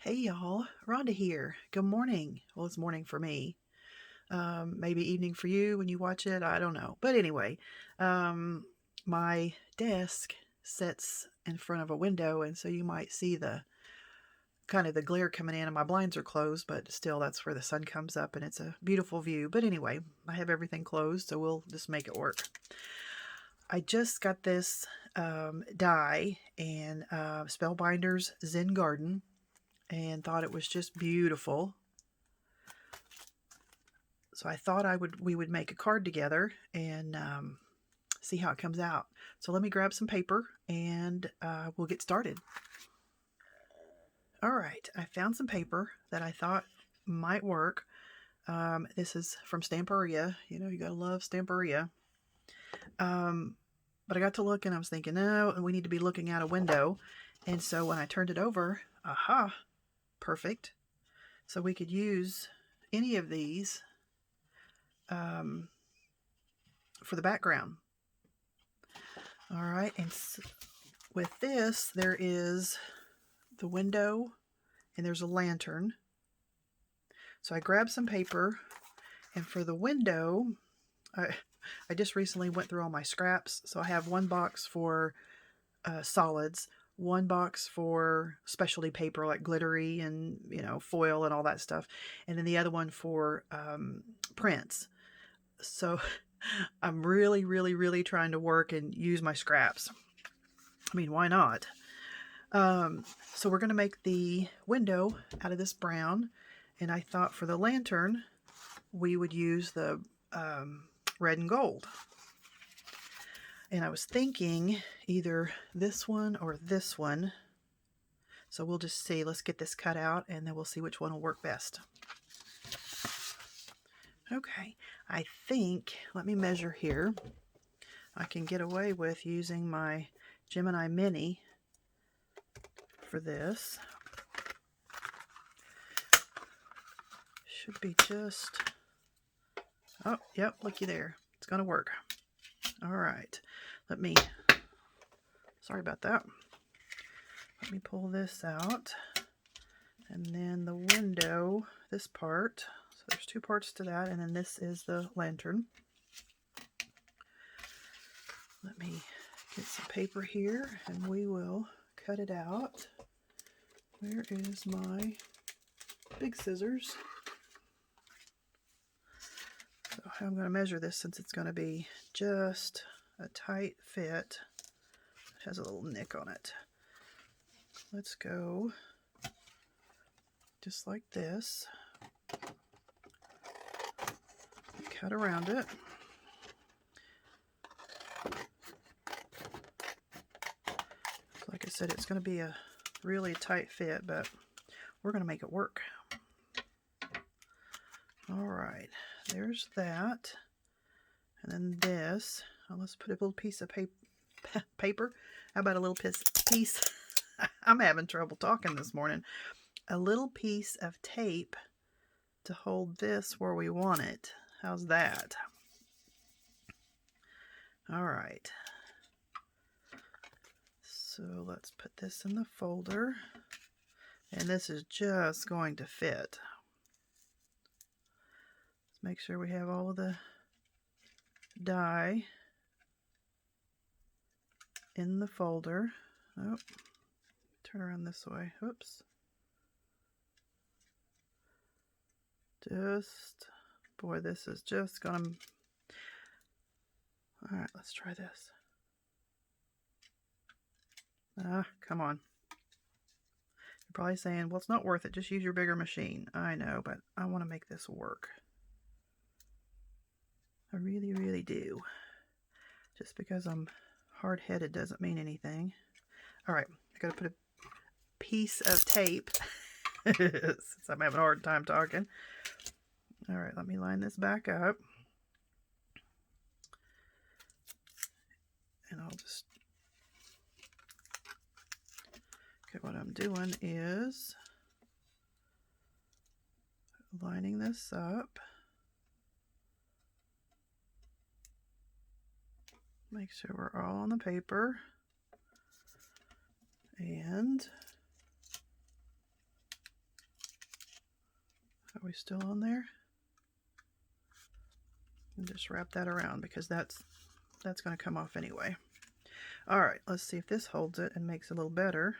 Hey y'all, Rhonda here. Good morning. Well, it's morning for me. Maybe evening for you when you watch it. I don't know. But anyway, um, my desk sits in front of a window, and so you might see the kind of the glare coming in, and my blinds are closed, but still, that's where the sun comes up, and it's a beautiful view. But anyway, I have everything closed, so we'll just make it work. I just got this die and Spellbinders Zen Garden, and thought it was just beautiful. So I thought we would make a card together and see how it comes out. So let me grab some paper and we'll get started. All right, I found some paper that I thought might work. This is from Stamperia. You know, you gotta love Stamperia. But I got to look and I was thinking, no, we need to be looking out a window. And so when I turned it over, aha, perfect. So we could use any of these for the background. All right, and with this, there is the window and there's a lantern. So I grabbed some paper, and for the window, I just recently went through all my scraps. So I have one box for solids, one box for specialty paper like glittery and foil and all that stuff, and then the other one for prints. So I'm really, really, really trying to work and use my scraps. I mean, why not? So we're going to make the window out of this brown. And I thought for the lantern, we would use the red and gold. And I was thinking either this one or this one. So we'll just see. Let's get this cut out and then we'll see which one will work best. Okay, I think, let me measure here. I can get away with using my Gemini Mini for this. Should be just, oh, yep, looky there. It's going to work. All right, sorry about that. Let me pull this out. And then the window, this part. So there's two parts to that, and then this is the lantern. Let me get some paper here, and we will cut it out. Where is my big scissors? So I'm going to measure this since it's going to be just a tight fit. It has a little nick on it. Let's go just like this. Cut around it. Like I said, it's going to be a really tight fit, but we're going to make it work. All right, there's that. And then this, let's put a little piece of paper. How about a little piece? I'm having trouble talking this morning. A little piece of tape to hold this where we want it. How's that? All right. So let's put this in the folder. And this is just going to fit. Let's make sure we have all of the die in the folder. Oh, turn around this way. Oops. Boy, this is just gonna... All right, let's try this. Come on. You're probably saying, well, it's not worth it. Just use your bigger machine. I know, but I want to make this work. I really, really do. Just because I'm hard-headed doesn't mean anything. All right, I got to put a piece of tape since I'm having a hard time talking. All right, let me line this back up. And I'll just... Okay, what I'm doing is lining this up. Make sure we're all on the paper. And we still on there? And just wrap that around because that's going to come off anyway. All right, let's see if this holds it and makes it a little better.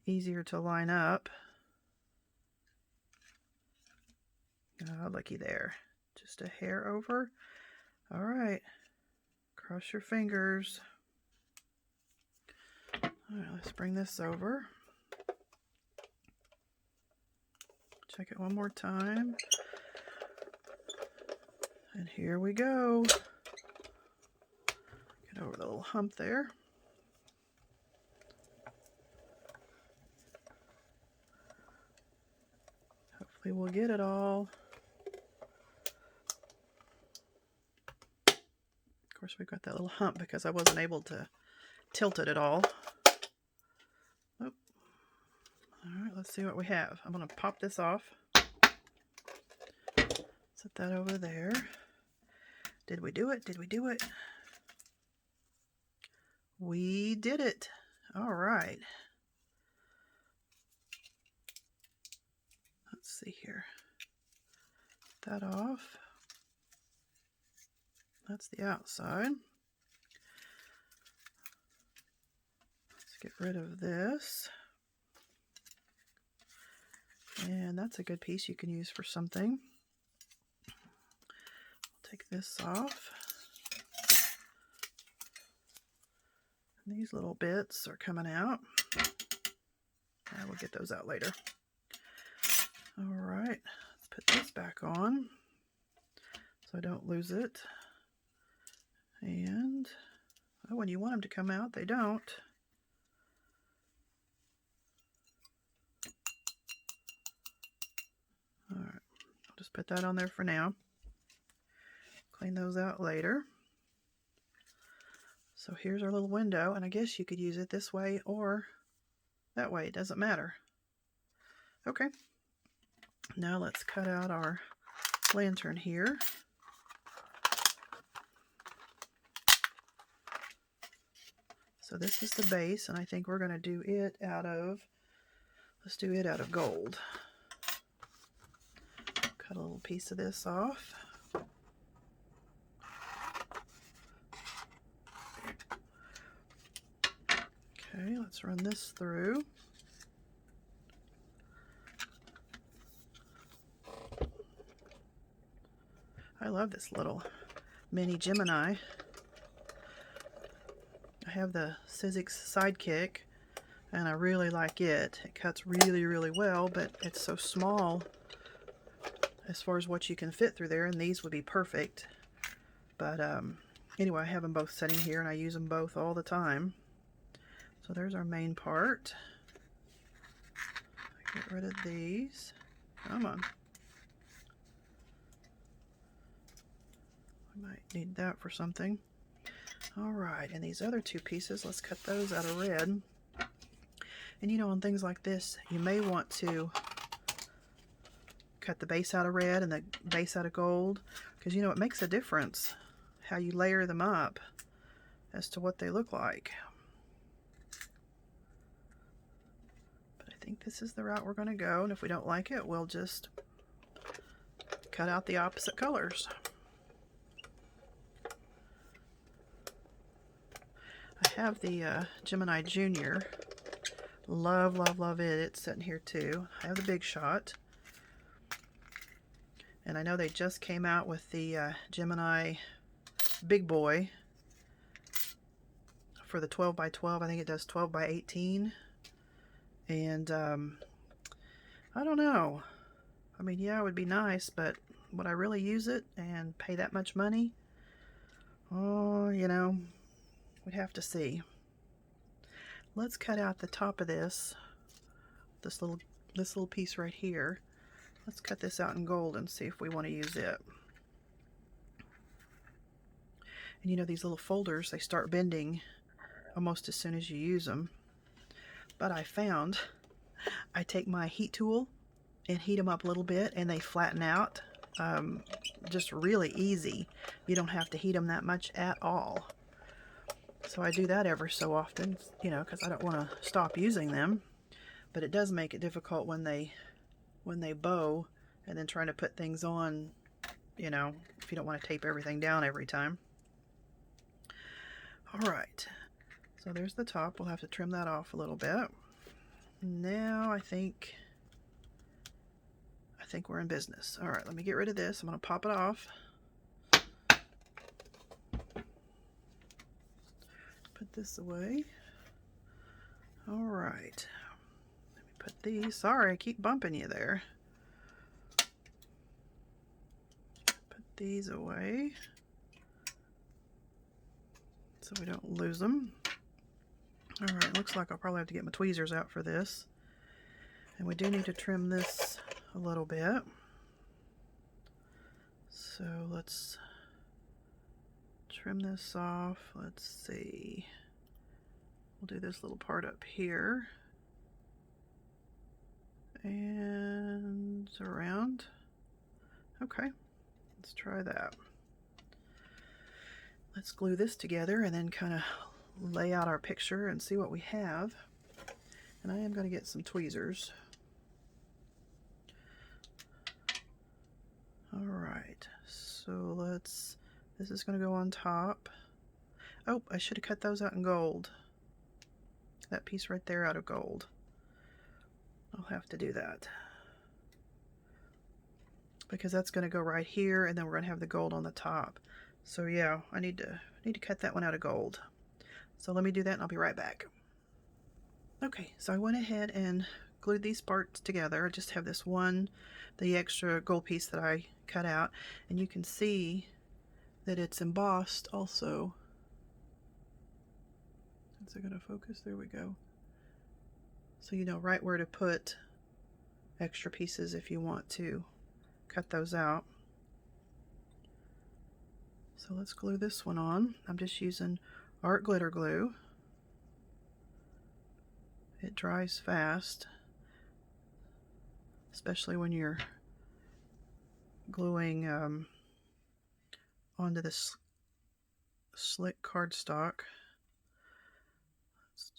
Easier to line up. Oh, looky there. Just a hair over. All right. Cross your fingers. All right, let's bring this over. Check it one more time. And here we go. Get over the little hump there. Hopefully we'll get it all. Of course, we've got that little hump because I wasn't able to tilt it at all. Oh. All right, let's see what we have. I'm going to pop this off. Set that over there. Did we do it? Did we do it? We did it. All right. Let's see here. That off. That's the outside. Let's get rid of this. And that's a good piece you can use for something. Take this off. And these little bits are coming out. I will get those out later. All right, let's put this back on so I don't lose it. And oh, when you want them to come out, they don't. All right, I'll just put that on there for now. Clean those out later. So here's our little window, and I guess you could use it this way or that way. It doesn't matter. Okay. Now let's cut out our lantern here. So this is the base, and I think we're going to do it out of, let's do it out of gold. Cut a little piece of this off. Okay, let's run this through. I love this little mini Gemini. I have the Sizzix Sidekick, and I really like it. It cuts really, really well, but it's so small as far as what you can fit through there, and these would be perfect. But anyway, I have them both sitting here, and I use them both all the time. So there's our main part. Get rid of these. Come on. I might need that for something. Alright, and these other two pieces, let's cut those out of red. And you know, on things like this, you may want to cut the base out of red and the base out of gold, because you know, it makes a difference how you layer them up as to what they look like. I think this is the route we're going to go, and if we don't like it, we'll just cut out the opposite colors. I have the Gemini Junior. Love, love, love it. It's sitting here too. I have the Big Shot. And I know they just came out with the Gemini Big Boy for the 12 by 12. I think it does 12 by 18. And I don't know. I mean, yeah, it would be nice, but would I really use it and pay that much money? Oh, you know, we'd have to see. Let's cut out the top of this little piece right here. Let's cut this out in gold and see if we want to use it. And you know, these little folders, they start bending almost as soon as you use them. But I found I take my heat tool and heat them up a little bit, and they flatten out just really easy. You don't have to heat them that much at all. So I do that ever so often, you know, because I don't want to stop using them. But it does make it difficult when they bow and then trying to put things on, you know, if you don't want to tape everything down every time. All right, so there's the top. We'll have to trim that off a little bit. Now I think we're in business. All right, let me get rid of this. I'm going to pop it off. Put this away. All right. Let me put these. Sorry, I keep bumping you there. Put these away so we don't lose them. All right, looks like I'll probably have to get my tweezers out for this. And we do need to trim this a little bit. So let's trim this off. Let's see. We'll do this little part up here. And around. Okay, let's try that. Let's glue this together and then kind of lay out our picture and see what we have. And I am going to get some tweezers. All right, so this is going to go on top. Oh, I should have cut those out in gold. That piece right there out of gold. I'll have to do that, because that's going to go right here, and then we're going to have the gold on the top. So yeah, I need to cut that one out of gold. So let me do that and I'll be right back. Okay, so I went ahead and glued these parts together. I just have this one, the extra gold piece that I cut out, and you can see that it's embossed also. Is it going to focus? There we go. So you know right where to put extra pieces if you want to cut those out. So let's glue this one on. I'm just using art glitter glue. It dries fast, especially when you're gluing onto this slick cardstock. Let's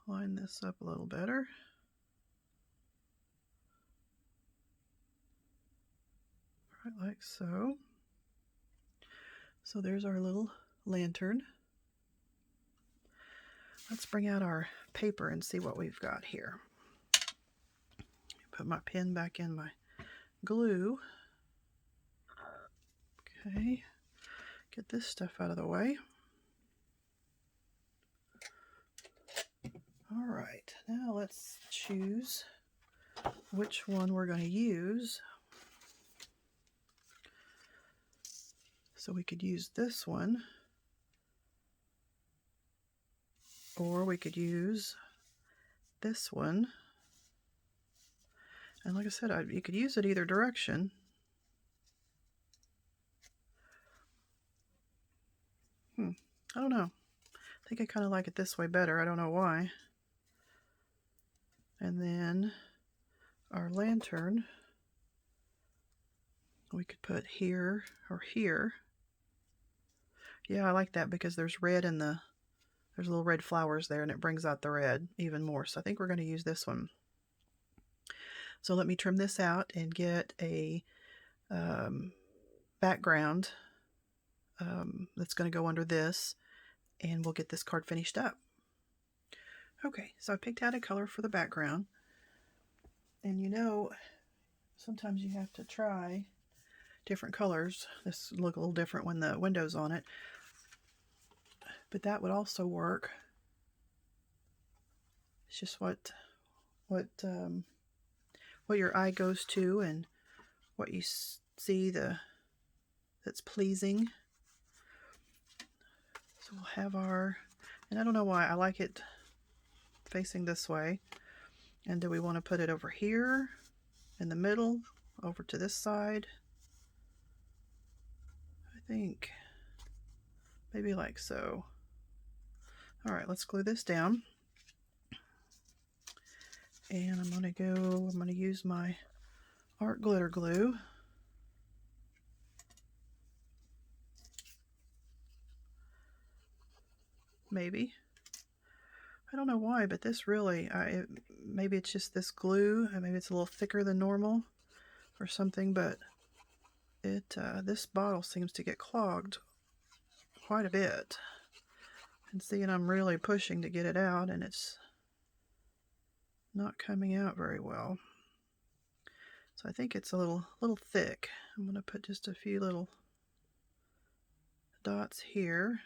line this up a little better. Right like so. So there's our little lantern. Let's bring out our paper and see what we've got here. Put my pen back in my glue. Okay, get this stuff out of the way. All right, now let's choose which one we're going to use. So we could use this one, or we could use this one. And like I said, you could use it either direction. I don't know. I think I kind of like it this way better. I don't know why. And then our lantern, we could put here or here. Yeah, I like that because there's red in there's little red flowers there, and it brings out the red even more. So I think we're going to use this one. So let me trim this out and get a background that's going to go under this, and we'll get this card finished up. Okay, so I picked out a color for the background. And you know, sometimes you have to try different colors. This will look a little different when the window's on it, but that would also work. It's just what your eye goes to and what you see that's pleasing. So we'll have and I don't know why I like it facing this way. And do we want to put it over here in the middle, over to this side? I think maybe like so. All right, let's glue this down. And I'm going to use my art glitter glue. Maybe. I don't know why, but this really, maybe it's just this glue, and maybe it's a little thicker than normal. or something, but this bottle seems to get clogged quite a bit. And seeing I'm really pushing to get it out, and it's not coming out very well. So I think it's a little thick. I'm going to put just a few little dots here.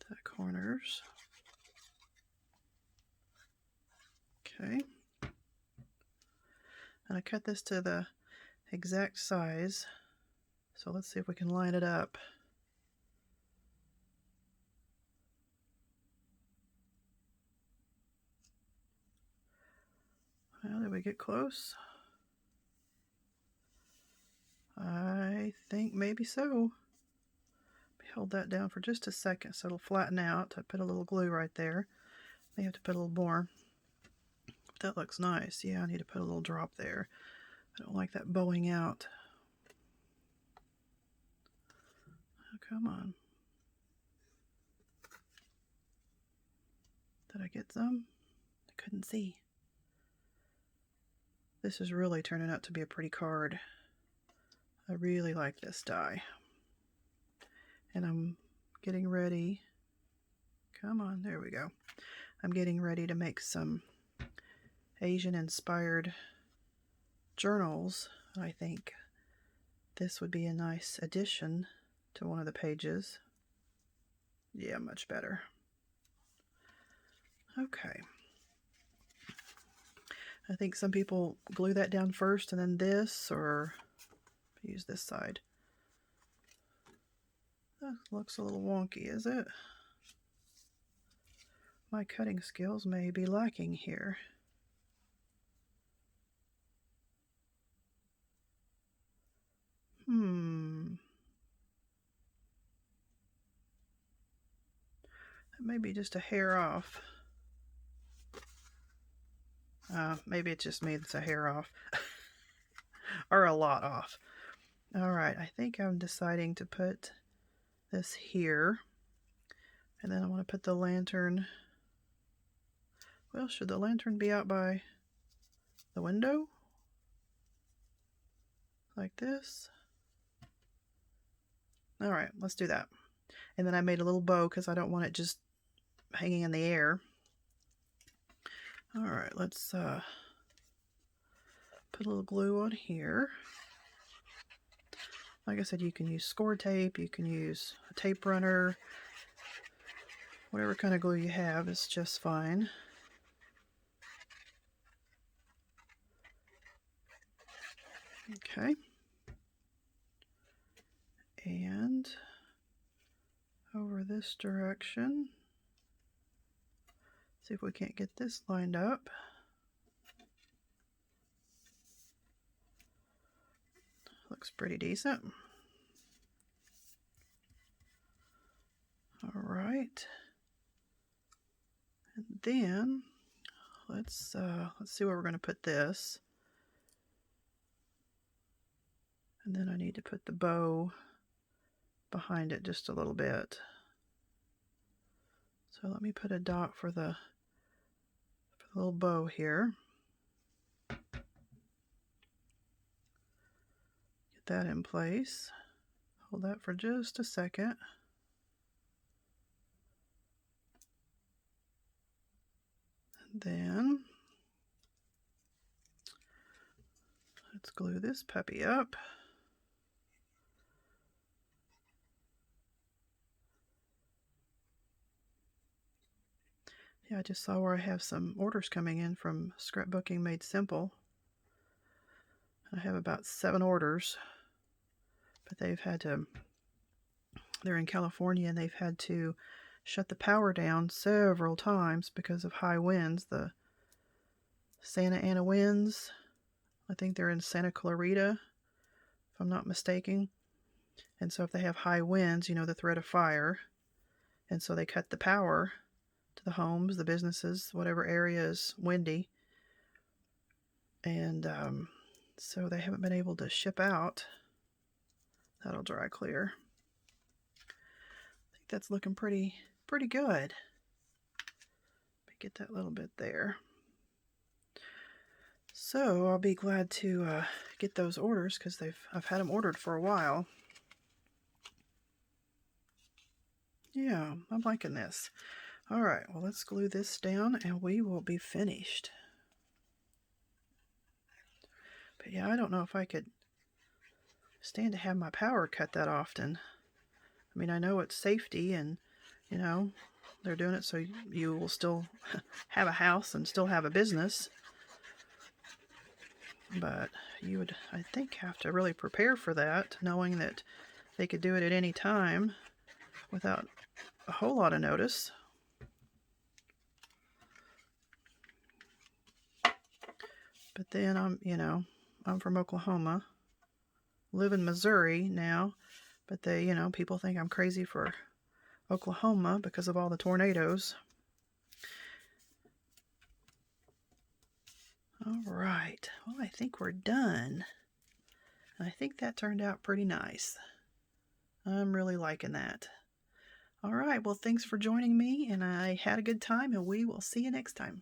The corners. Okay. And I cut this to the exact size. So let's see if we can line it up. Well, did we get close? I think maybe so. Hold that down for just a second so it'll flatten out. I put a little glue right there. May have to put a little more. That looks nice. Yeah, I need to put a little drop there. I don't like that bowing out. Oh, come on. Did I get some? I couldn't see. This is really turning out to be a pretty card. I really like this die. And I'm getting ready. Come on, there we go. I'm getting ready to make some Asian-inspired journals. I think this would be a nice addition to one of the pages. Yeah, much better. Okay. I think some people glue that down first and then this, or use this side. That looks a little wonky, is it? My cutting skills may be lacking here. That may be just a hair off. Maybe it's just me that's a hair off. Or a lot off. Alright, I think I'm deciding to put this here. And then I want to put the lantern. Well, should the lantern be out by the window? Like this? Alright, let's do that. And then I made a little bow because I don't want it just hanging in the air. Alright, let's put a little glue on here. Like I said, you can use score tape, you can use a tape runner. Whatever kind of glue you have is just fine. Okay. And over this direction. See if we can't get this lined up. Looks pretty decent. All right. And then let's see where we're going to put this. And then I need to put the bow behind it just a little bit. So let me put a dot for the little bow here. Get that in place. Hold that for just a second. And then let's glue this puppy up. Yeah, I just saw where I have some orders coming in from Scrapbooking Made Simple. I have about 7 orders, but they've had to, they're in California and they've had to shut the power down several times because of high winds. The Santa Ana winds, I think they're in Santa Clarita, if I'm not mistaken. And so if they have high winds, you know, the threat of fire. And so they cut the power to the homes, the businesses, whatever area is windy. And so they haven't been able to ship out. That'll dry clear. I think that's looking pretty good. get that little bit there. So I'll be glad to get those orders because I've had them ordered for a while. Yeah, I'm liking this. All right, well, let's glue this down and we will be finished. But yeah, I don't know if I could stand to have my power cut that often. I mean, I know it's safety and, you know, they're doing it so you will still have a house and still have a business. But you would, I think, have to really prepare for that, knowing that they could do it at any time without a whole lot of notice. But then I'm from Oklahoma, live in Missouri now, but people think I'm crazy for Oklahoma because of all the tornadoes. All right, well, I think we're done. I think that turned out pretty nice. I'm really liking that. All right, well, thanks for joining me, and I had a good time, and we will see you next time.